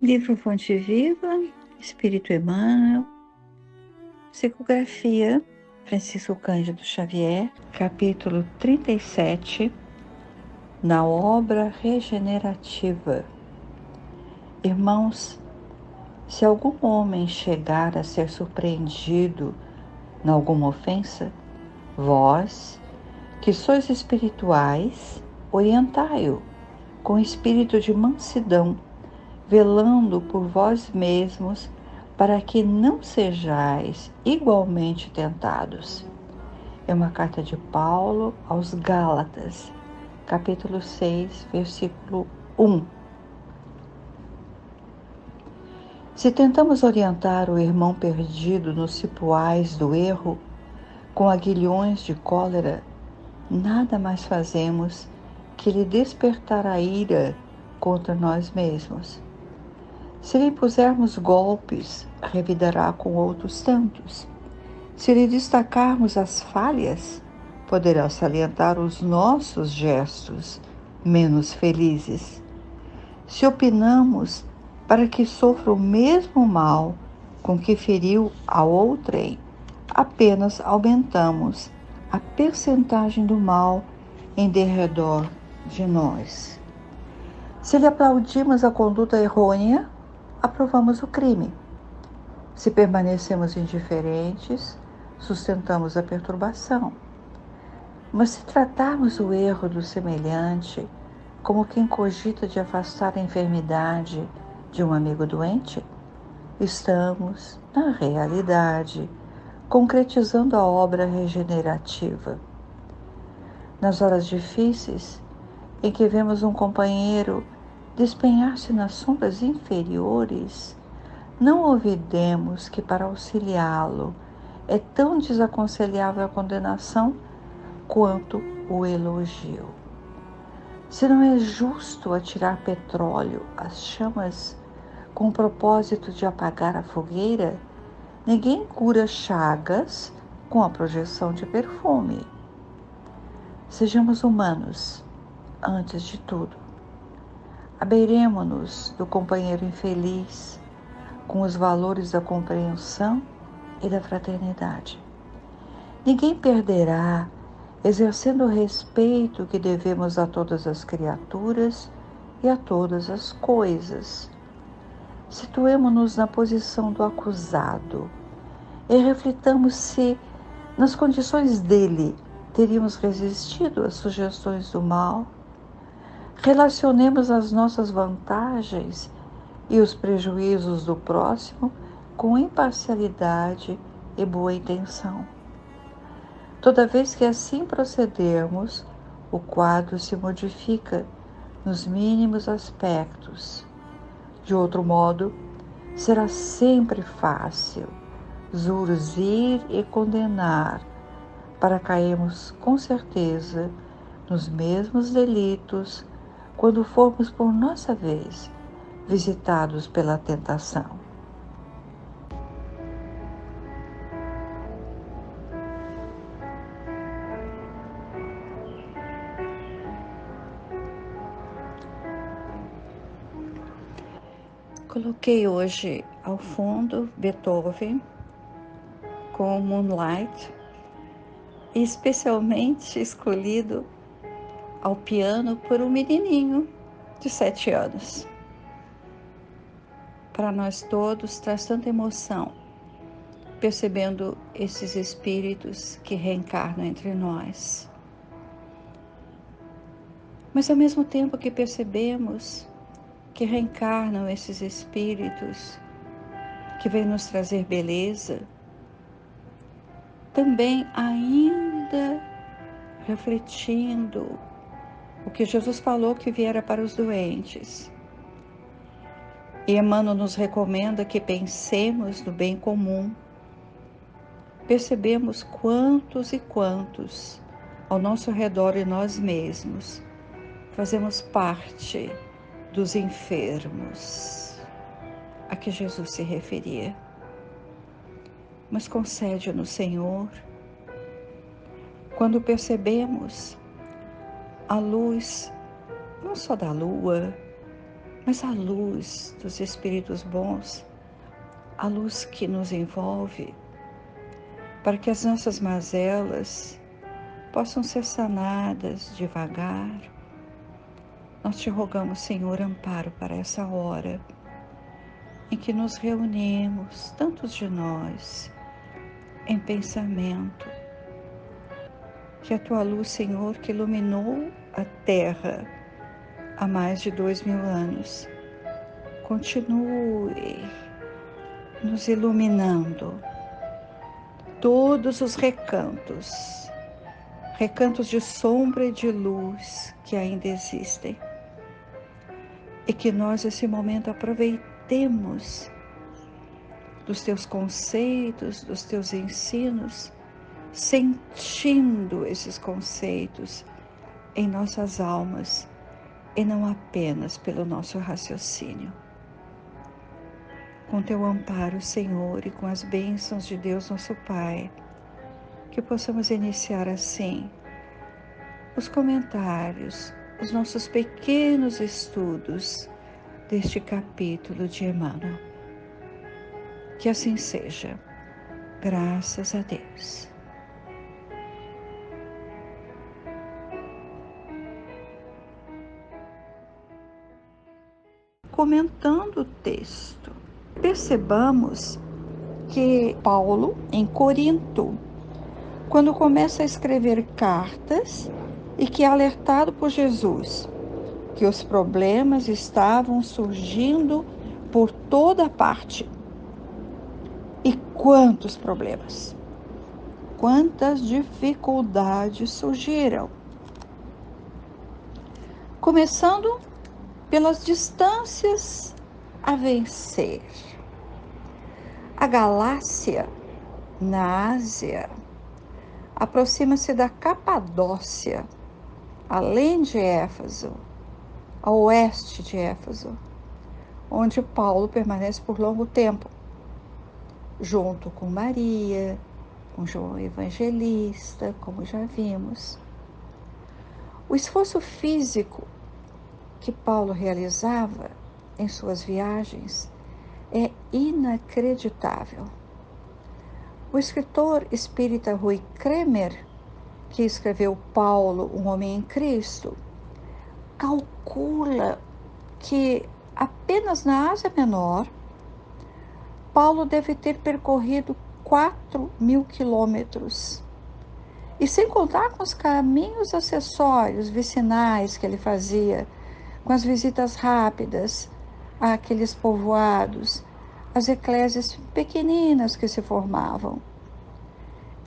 Livro Fonte Viva, Espírito Emmanuel, Psicografia, Francisco Cândido Xavier, capítulo 37, na obra regenerativa. Irmãos, se algum homem chegar a ser surpreendido em alguma ofensa, vós, que sois espirituais, orientai-o com espírito de mansidão, velando por vós mesmos, para que não sejais igualmente tentados. É uma carta de Paulo aos Gálatas, capítulo 6, versículo 1. Se tentamos orientar o irmão perdido nos cipoais do erro, com aguilhões de cólera, nada mais fazemos que lhe despertar a ira contra nós mesmos. Se lhe pusermos golpes, revidará com outros tantos. Se lhe destacarmos as falhas, poderá salientar os nossos gestos menos felizes. Se opinamos para que sofra o mesmo mal com que feriu a outrem, apenas aumentamos a percentagem do mal em derredor de nós. Se lhe aplaudimos a conduta errônea, aprovamos o crime. Se permanecemos indiferentes, sustentamos a perturbação. Mas se tratarmos o erro do semelhante como quem cogita de afastar a enfermidade de um amigo doente, estamos, na realidade, concretizando a obra regenerativa. Nas horas difíceis, em que vemos um companheiro despenhar-se nas sombras inferiores, não olvidemos que para auxiliá-lo é tão desaconselhável a condenação quanto o elogio. Se não é justo atirar petróleo às chamas com o propósito de apagar a fogueira, ninguém cura chagas com a projeção de perfume. Sejamos humanos, antes de tudo. Abeiremo-nos do companheiro infeliz com os valores da compreensão e da fraternidade. Ninguém perderá exercendo o respeito que devemos a todas as criaturas e a todas as coisas. Situemo-nos na posição do acusado e reflitamos se, nas condições dele, teríamos resistido às sugestões do mal. Relacionemos as nossas vantagens e os prejuízos do próximo com imparcialidade e boa intenção. Toda vez que assim procedermos, o quadro se modifica nos mínimos aspectos. De outro modo, será sempre fácil zurzir e condenar, para cairmos com certeza nos mesmos delitos quando formos por nossa vez visitados pela tentação. Coloquei hoje ao fundo Beethoven com Moonlight, especialmente escolhido ao piano por um menininho de 7 anos. Para nós todos traz tanta emoção, percebendo esses espíritos que reencarnam entre nós. Mas ao mesmo tempo que percebemos que reencarnam esses espíritos que vêm nos trazer beleza, também ainda refletindo o que Jesus falou que viera para os doentes. E Emmanuel nos recomenda que pensemos no bem comum. Percebemos quantos e quantos ao nosso redor e nós mesmos fazemos parte dos enfermos a que Jesus se referia. Mas concede-nos, Senhor, quando percebemos a luz, não só da lua, mas a luz dos Espíritos bons, a luz que nos envolve, para que as nossas mazelas possam ser sanadas devagar. Nós te rogamos, Senhor, amparo para essa hora em que nos reunimos, tantos de nós, em pensamento, que a tua luz, Senhor, que iluminou a terra há mais de 2000 anos, continue nos iluminando todos os recantos, recantos de sombra e de luz que ainda existem. E que nós, nesse momento, aproveitemos dos teus conceitos, dos teus ensinos, sentindo esses conceitos em nossas almas e não apenas pelo nosso raciocínio. Com teu amparo, Senhor, e com as bênçãos de Deus, nosso Pai, que possamos iniciar assim os comentários, os nossos pequenos estudos deste capítulo de Emmanuel. Que assim seja, graças a Deus. Comentando o texto, percebamos que Paulo, em Corinto, quando começa a escrever cartas e que é alertado por Jesus, que os problemas estavam surgindo por toda parte. E quantos problemas, quantas dificuldades surgiram. Começando pelas distâncias a vencer. A Galácia, na Ásia, aproxima-se da Capadócia, além de Éfeso, a oeste de Éfeso, onde Paulo permanece por longo tempo, junto com Maria, com João Evangelista, como já vimos. O esforço físico que Paulo realizava em suas viagens é inacreditável. O escritor espírita Rui Kremer, que escreveu Paulo, um homem em Cristo, calcula que apenas na Ásia Menor, Paulo deve ter percorrido 4.000 quilômetros. E sem contar com os caminhos acessórios, vicinais que ele fazia, com as visitas rápidas àqueles povoados, as eclésias pequeninas que se formavam.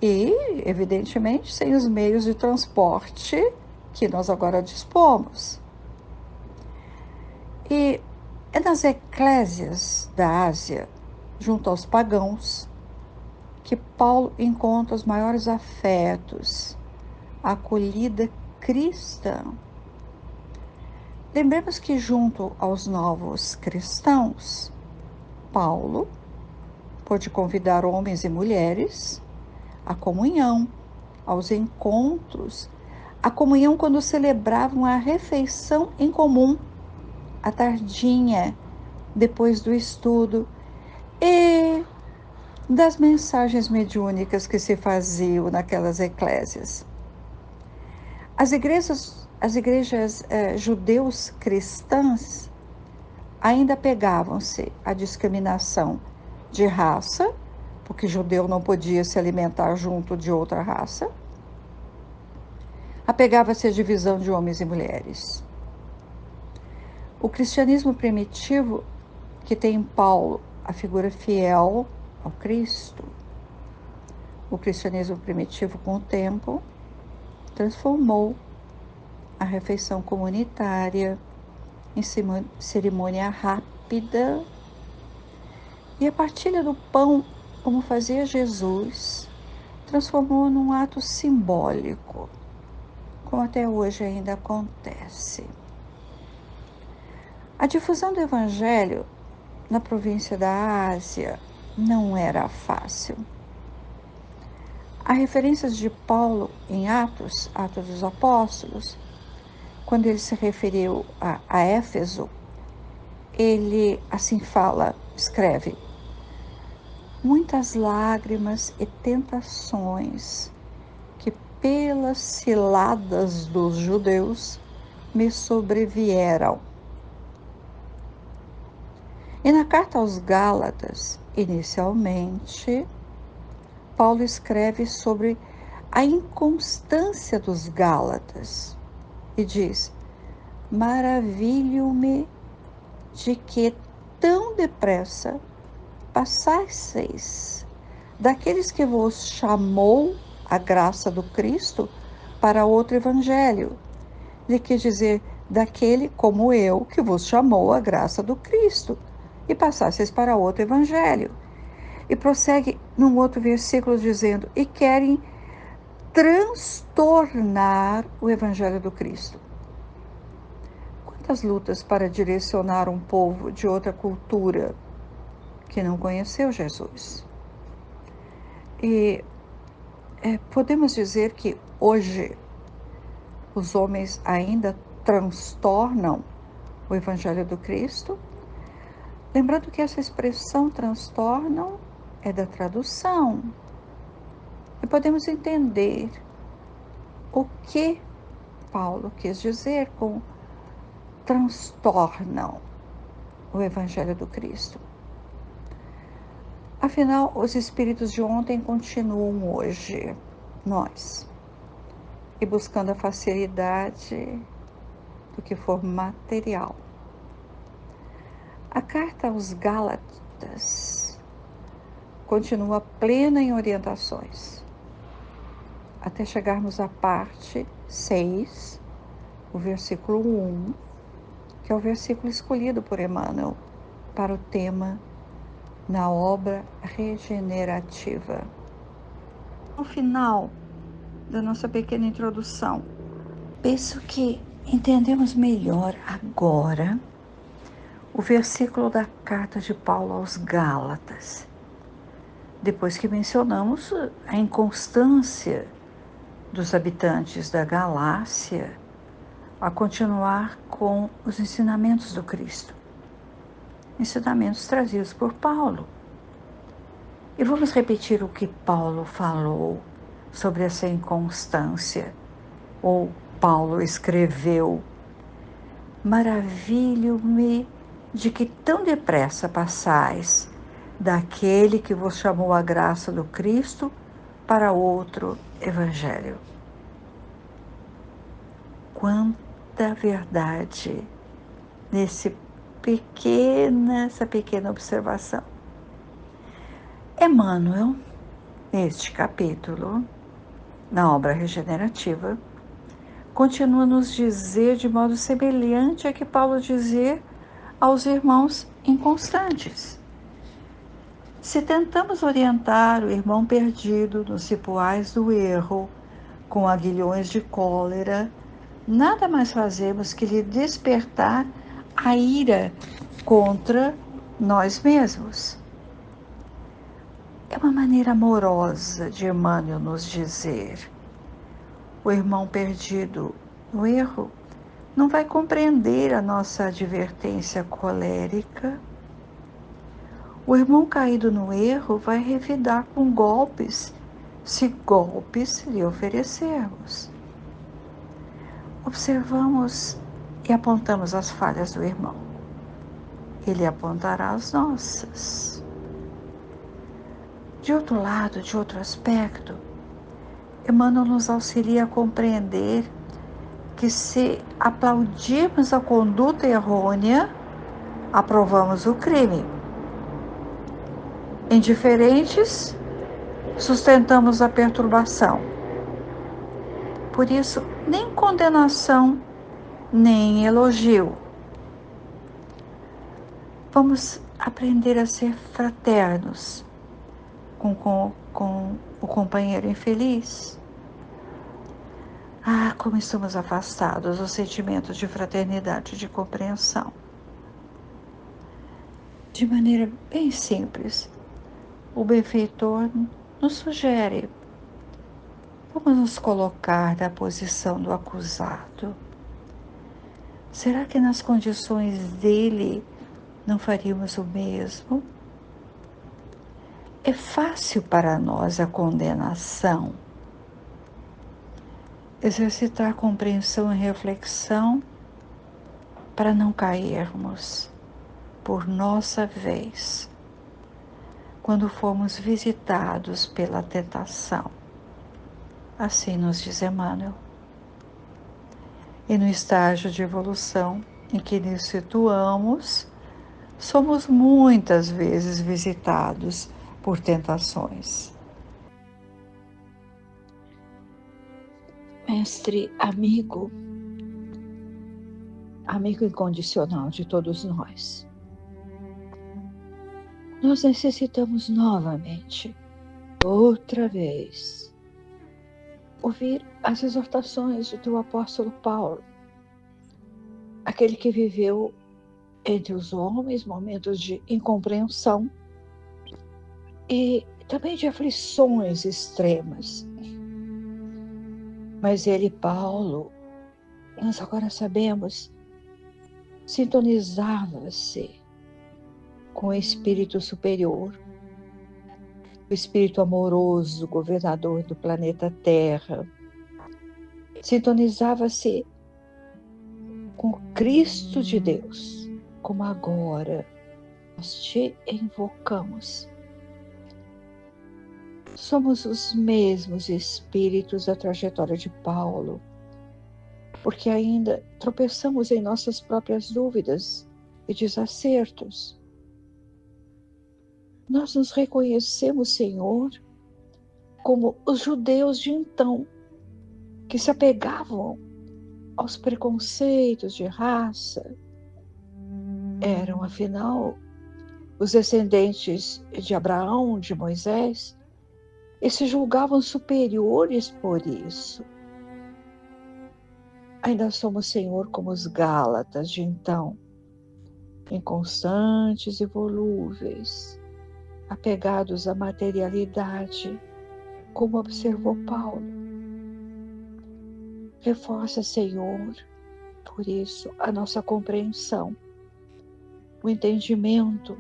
E, evidentemente, sem os meios de transporte que nós agora dispomos. E é nas eclésias da Ásia, junto aos pagãos, que Paulo encontra os maiores afetos, a acolhida cristã. Lembremos que junto aos novos cristãos, Paulo pôde convidar homens e mulheres à comunhão, aos encontros, à comunhão quando celebravam a refeição em comum, à tardinha, depois do estudo, e das mensagens mediúnicas que se faziam naquelas eclésias. As igrejas judeus cristãs ainda pegavam-se à discriminação de raça, porque judeu não podia se alimentar junto de outra raça, apegava-se à divisão de homens e mulheres. O cristianismo primitivo, que tem em Paulo a figura fiel ao Cristo, o cristianismo primitivo, com o tempo, transformou a refeição comunitária em cerimônia rápida, e a partilha do pão, como fazia Jesus, transformou num ato simbólico, como até hoje ainda acontece. A difusão do Evangelho na província da Ásia não era fácil. Há referências de Paulo em Atos dos Apóstolos, quando ele se referiu a Éfeso, ele assim fala, escreve: muitas lágrimas e tentações que pelas ciladas dos judeus me sobrevieram. E na carta aos Gálatas, inicialmente, Paulo escreve sobre a inconstância dos Gálatas e diz: maravilho-me de que tão depressa passasseis daqueles que vos chamou a graça do Cristo para outro evangelho. Ele quer dizer, daquele como eu que vos chamou a graça do Cristo e passasseis para outro evangelho. E prossegue num outro versículo dizendo: e querem transtornar o evangelho do Cristo. Quantas lutas para direcionar um povo de outra cultura que não conheceu Jesus. E podemos dizer que hoje os homens ainda transtornam o Evangelho do Cristo. Lembrando que essa expressão transtornam é da tradução. E podemos entender o que Paulo quis dizer com transtornam o Evangelho do Cristo. Afinal, os espíritos de ontem continuam hoje, nós, e buscando a facilidade do que for material. A carta aos Gálatas continua plena em orientações, até chegarmos à parte 6, o versículo 1, que é o versículo escolhido por Emmanuel para o tema na obra regenerativa. No final da nossa pequena introdução, penso que entendemos melhor agora o versículo da carta de Paulo aos Gálatas, depois que mencionamos a inconstância dos habitantes da Galácia a continuar com os ensinamentos do Cristo, ensinamentos trazidos por Paulo. E vamos repetir o que Paulo falou sobre essa inconstância, ou Paulo escreveu: maravilho-me de que tão depressa passais daquele que vos chamou a graça do Cristo para outro evangelho. Quanta verdade nessa pequena observação. Emmanuel, neste capítulo, na obra regenerativa, continua a nos dizer de modo semelhante a que Paulo dizia aos irmãos inconstantes. Se tentamos orientar o irmão perdido nos cipoais do erro com aguilhões de cólera, nada mais fazemos que lhe despertar a ira contra nós mesmos. É uma maneira amorosa de Emmanuel nos dizer: o irmão perdido no erro não vai compreender a nossa advertência colérica. O irmão caído no erro vai revidar com golpes, se golpes lhe oferecermos. Observamos e apontamos as falhas do irmão. Ele apontará as nossas. De outro lado, de outro aspecto, Emmanuel nos auxilia a compreender que se aplaudirmos a conduta errônea, aprovamos o crime. Indiferentes, sustentamos a perturbação. Por isso, nem condenação, nem elogio. Vamos aprender a ser fraternos com o companheiro infeliz. Ah, como estamos afastados dos sentimentos de fraternidade e de compreensão. De maneira bem simples, o benfeitor nos sugere: vamos nos colocar na posição do acusado. Será que nas condições dele não faríamos o mesmo? É fácil para nós a condenação. Exercitar compreensão e reflexão para não cairmos por nossa vez quando formos visitados pela tentação. Assim nos diz Emmanuel. E no estágio de evolução em que nos situamos, somos muitas vezes visitados por tentações. Mestre, amigo incondicional de todos nós, nós necessitamos novamente, outra vez, ouvir as exortações do teu apóstolo Paulo, aquele que viveu entre os homens momentos de incompreensão e também de aflições extremas. Mas ele, Paulo, nós agora sabemos, sintonizava-se com o Espírito Superior, o Espírito amoroso, governador do planeta Terra. Sintonizava-se com o Cristo de Deus, como agora nós te invocamos. Somos os mesmos espíritos da trajetória de Paulo, porque ainda tropeçamos em nossas próprias dúvidas e desacertos. Nós nos reconhecemos, Senhor, como os judeus de então, que se apegavam aos preconceitos de raça. Eram, afinal, os descendentes de Abraão, de Moisés, e se julgavam superiores por isso. Ainda somos, Senhor, como os Gálatas de então, inconstantes e volúveis, apegados à materialidade, como observou Paulo. Reforça, Senhor, por isso, a nossa compreensão, o entendimento,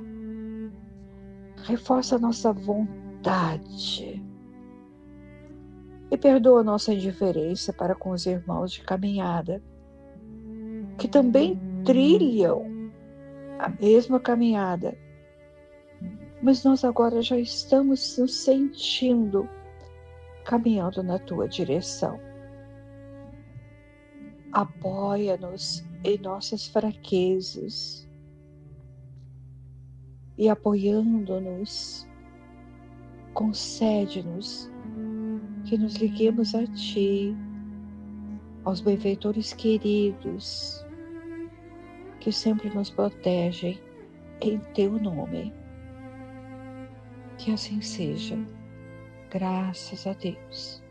reforça a nossa vontade e perdoa a nossa indiferença para com os irmãos de caminhada, que também trilham a mesma caminhada, mas nós agora já estamos nos sentindo caminhando na tua direção. Apoia-nos em nossas fraquezas e, apoiando-nos, concede-nos que nos liguemos a ti, aos benfeitores queridos, que sempre nos protegem em teu nome. Que assim seja, graças a Deus.